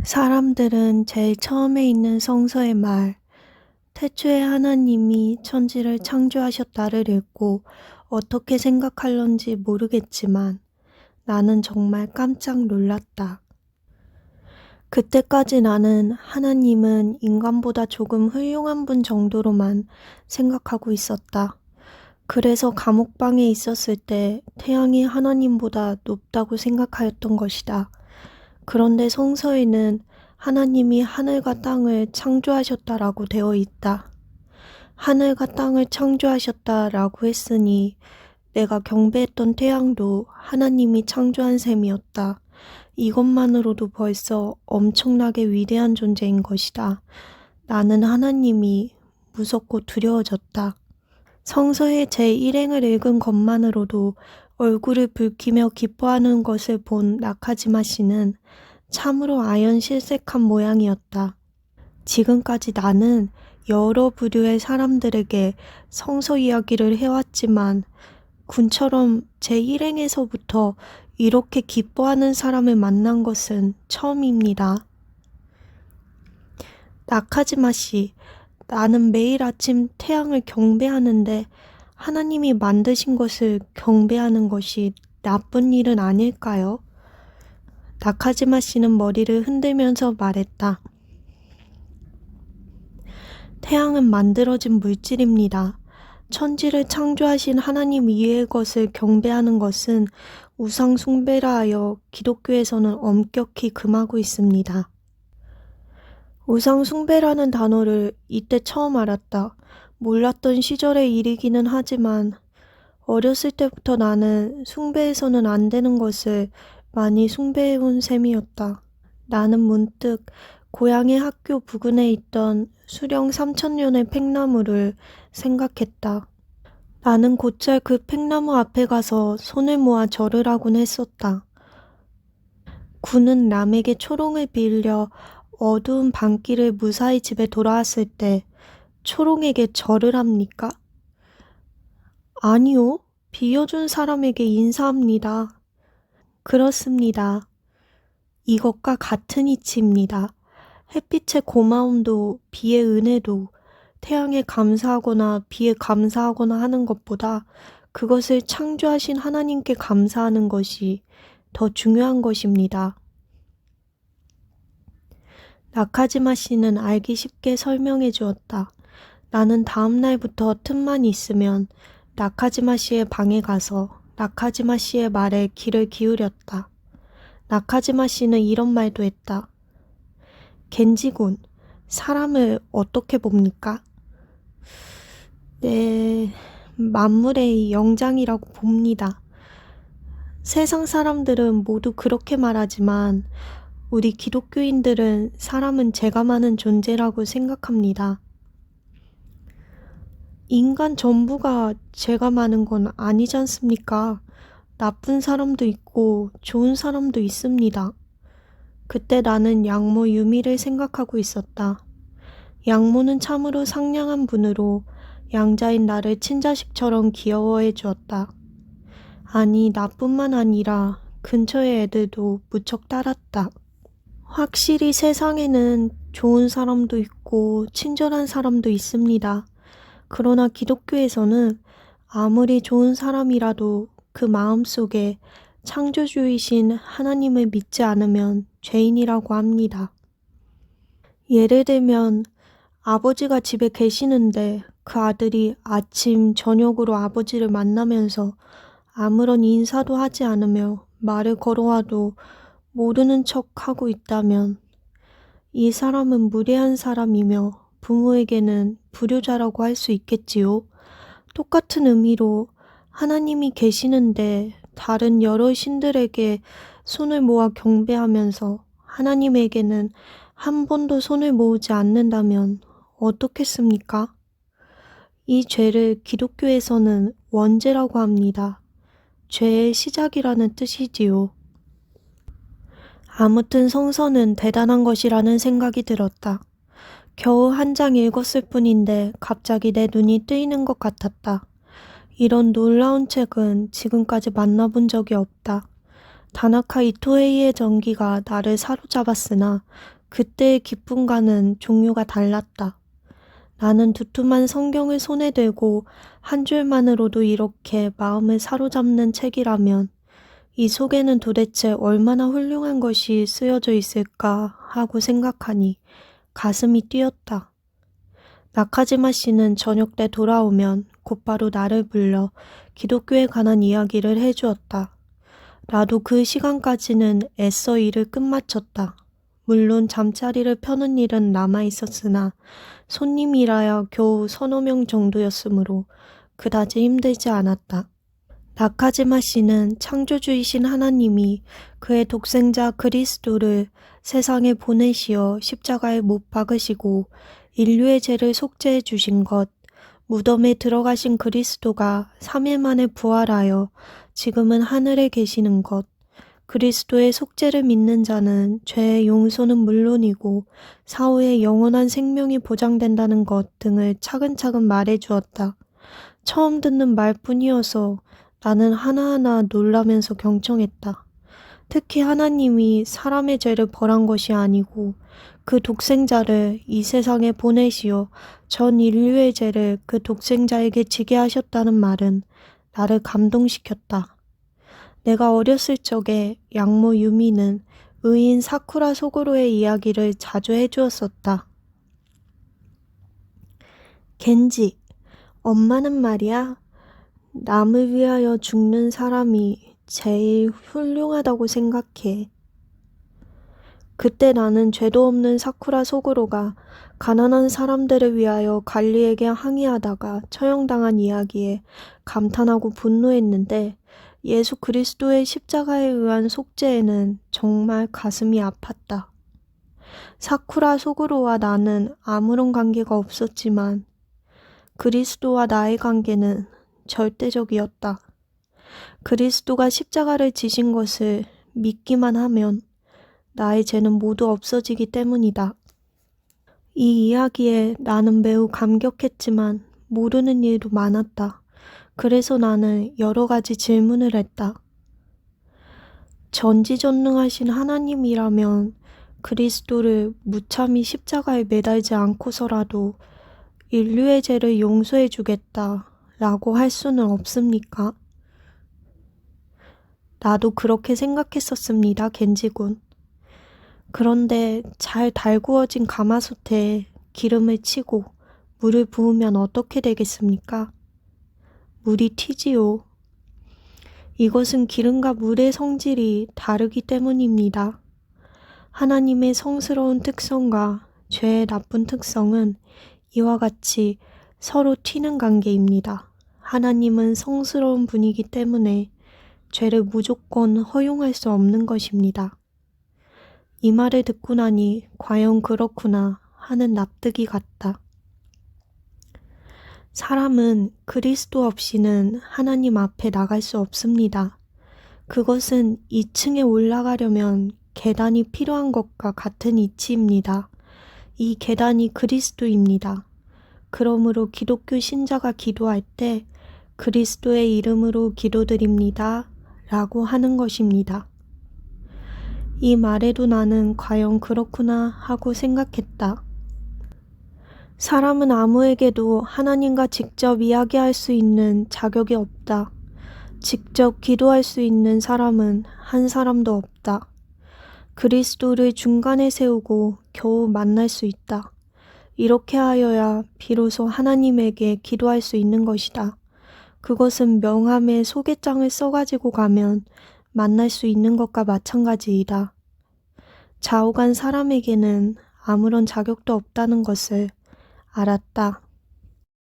사람들은 제일 처음에 있는 성서의 말, 태초에 하나님이 천지를 창조하셨다를 읽고 어떻게 생각할런지 모르겠지만 나는 정말 깜짝 놀랐다. 그때까지 나는 하나님은 인간보다 조금 훌륭한 분 정도로만 생각하고 있었다. 그래서 감옥방에 있었을 때 태양이 하나님보다 높다고 생각하였던 것이다. 그런데 성서에는 하나님이 하늘과 땅을 창조하셨다라고 되어 있다. 하늘과 땅을 창조하셨다라고 했으니 내가 경배했던 태양도 하나님이 창조한 셈이었다. 이것만으로도 벌써 엄청나게 위대한 존재인 것이다. 나는 하나님이 무섭고 두려워졌다. 성서의 제1행을 읽은 것만으로도 얼굴을 붉히며 기뻐하는 것을 본 나카지마 씨는 참으로 아연실색한 모양이었다. 지금까지 나는 여러 부류의 사람들에게 성서 이야기를 해왔지만 군처럼 제1행에서부터 이렇게 기뻐하는 사람을 만난 것은 처음입니다. 나카지마 씨, 나는 매일 아침 태양을 경배하는데 하나님이 만드신 것을 경배하는 것이 나쁜 일은 아닐까요? 나카지마 씨는 머리를 흔들면서 말했다. 태양은 만들어진 물질입니다. 천지를 창조하신 하나님 이외의 것을 경배하는 것은 우상 숭배라 하여 기독교에서는 엄격히 금하고 있습니다. 우상 숭배라는 단어를 이때 처음 알았다. 몰랐던 시절의 일이기는 하지만 어렸을 때부터 나는 숭배해서는 안 되는 것을 많이 숭배해온 셈이었다. 나는 문득 고향의 학교 부근에 있던 수령 3,000년의 팽나무를 생각했다. 나는 곧잘 그 팽나무 앞에 가서 손을 모아 절을 하곤 했었다. 군은 남에게 초롱을 빌려 어두운 밤길을 무사히 집에 돌아왔을 때 초롱에게 절을 합니까? 아니요. 빌려준 사람에게 인사합니다. 그렇습니다. 이것과 같은 이치입니다. 햇빛의 고마움도 비의 은혜도 태양에 감사하거나 비에 감사하거나 하는 것보다 그것을 창조하신 하나님께 감사하는 것이 더 중요한 것입니다. 나카지마 씨는 알기 쉽게 설명해 주었다. 나는 다음 날부터 틈만 있으면 나카지마 씨의 방에 가서 나카지마 씨의 말에 귀를 기울였다. 나카지마 씨는 이런 말도 했다. 겐지군, 사람을 어떻게 봅니까? 네, 만물의 영장이라고 봅니다. 세상 사람들은 모두 그렇게 말하지만 우리 기독교인들은 사람은 죄가 많은 존재라고 생각합니다. 인간 전부가 죄가 많은 건 아니지 않습니까? 나쁜 사람도 있고 좋은 사람도 있습니다. 그때 나는 양모 유미를 생각하고 있었다. 양모는 참으로 상냥한 분으로 양자인 나를 친자식처럼 귀여워해 주었다. 아니, 나뿐만 아니라 근처의 애들도 무척 따랐다. 확실히 세상에는 좋은 사람도 있고 친절한 사람도 있습니다. 그러나 기독교에서는 아무리 좋은 사람이라도 그 마음속에 창조주이신 하나님을 믿지 않으면 죄인이라고 합니다. 예를 들면 아버지가 집에 계시는데 그 아들이 아침, 저녁으로 아버지를 만나면서 아무런 인사도 하지 않으며 말을 걸어와도 모르는 척하고 있다면 이 사람은 무례한 사람이며 부모에게는 불효자라고 할 수 있겠지요. 똑같은 의미로 하나님이 계시는데 다른 여러 신들에게 손을 모아 경배하면서 하나님에게는 한 번도 손을 모으지 않는다면 어떻겠습니까? 이 죄를 기독교에서는 원죄라고 합니다. 죄의 시작이라는 뜻이지요. 아무튼 성서는 대단한 것이라는 생각이 들었다. 겨우 한 장 읽었을 뿐인데 갑자기 내 눈이 뜨이는 것 같았다. 이런 놀라운 책은 지금까지 만나본 적이 없다. 다나카 이토헤이의 전기가 나를 사로잡았으나 그때의 기쁨과는 종류가 달랐다. 나는 두툼한 성경을 손에 들고 한 줄만으로도 이렇게 마음을 사로잡는 책이라면 이 속에는 도대체 얼마나 훌륭한 것이 쓰여져 있을까 하고 생각하니 가슴이 뛰었다. 나카지마 씨는 저녁 때 돌아오면 곧바로 나를 불러 기독교에 관한 이야기를 해주었다. 나도 그 시간까지는 애써 일을 끝마쳤다. 물론 잠자리를 펴는 일은 남아있었으나 손님이라야 겨우 서너 명 정도였으므로 그다지 힘들지 않았다. 나카지마 씨는 창조주이신 하나님이 그의 독생자 그리스도를 세상에 보내시어 십자가에 못 박으시고 인류의 죄를 속죄해 주신 것, 무덤에 들어가신 그리스도가 3일 만에 부활하여 지금은 하늘에 계시는 것, 그리스도의 속죄를 믿는 자는 죄의 용서는 물론이고 사후에 영원한 생명이 보장된다는 것 등을 차근차근 말해 주었다. 처음 듣는 말뿐이어서 나는 하나하나 놀라면서 경청했다. 특히 하나님이 사람의 죄를 벌한 것이 아니고 그 독생자를 이 세상에 보내시어 전 인류의 죄를 그 독생자에게 지게 하셨다는 말은 나를 감동시켰다. 내가 어렸을 적에 양모 유미는 의인 사쿠라 소고로의 이야기를 자주 해주었었다. 겐지, 엄마는 말이야, 남을 위하여 죽는 사람이 제일 훌륭하다고 생각해. 그때 나는 죄도 없는 사쿠라 소구로가 가난한 사람들을 위하여 관리에게 항의하다가 처형당한 이야기에 감탄하고 분노했는데 예수 그리스도의 십자가에 의한 속죄에는 정말 가슴이 아팠다. 사쿠라 소구로와 나는 아무런 관계가 없었지만 그리스도와 나의 관계는 절대적이었다. 그리스도가 십자가를 지신 것을 믿기만 하면 나의 죄는 모두 없어지기 때문이다. 이 이야기에 나는 매우 감격했지만 모르는 일도 많았다. 그래서 나는 여러 가지 질문을 했다. 전지전능하신 하나님이라면 그리스도를 무참히 십자가에 매달지 않고서라도 인류의 죄를 용서해 주겠다라고 할 수는 없습니까? 나도 그렇게 생각했었습니다, 겐지군. 그런데 잘 달구어진 가마솥에 기름을 치고 물을 부으면 어떻게 되겠습니까? 물이 튀지요. 이것은 기름과 물의 성질이 다르기 때문입니다. 하나님의 성스러운 특성과 죄의 나쁜 특성은 이와 같이 서로 튀는 관계입니다. 하나님은 성스러운 분이기 때문에 죄를 무조건 허용할 수 없는 것입니다. 이 말을 듣고 나니 과연 그렇구나 하는 납득이 갔다. 사람은 그리스도 없이는 하나님 앞에 나갈 수 없습니다. 그것은 2층에 올라가려면 계단이 필요한 것과 같은 이치입니다. 이 계단이 그리스도입니다. 그러므로 기독교 신자가 기도할 때 그리스도의 이름으로 기도드립니다 라고 하는 것입니다. 이 말에도 나는 과연 그렇구나 하고 생각했다. 사람은 아무에게도 하나님과 직접 이야기할 수 있는 자격이 없다. 직접 기도할 수 있는 사람은 한 사람도 없다. 그리스도를 중간에 세우고 겨우 만날 수 있다. 이렇게 하여야 비로소 하나님에게 기도할 수 있는 것이다. 그것은 명함에 소개장을 써가지고 가면 만날 수 있는 것과 마찬가지이다. 좌우간 사람에게는 아무런 자격도 없다는 것을 알았다.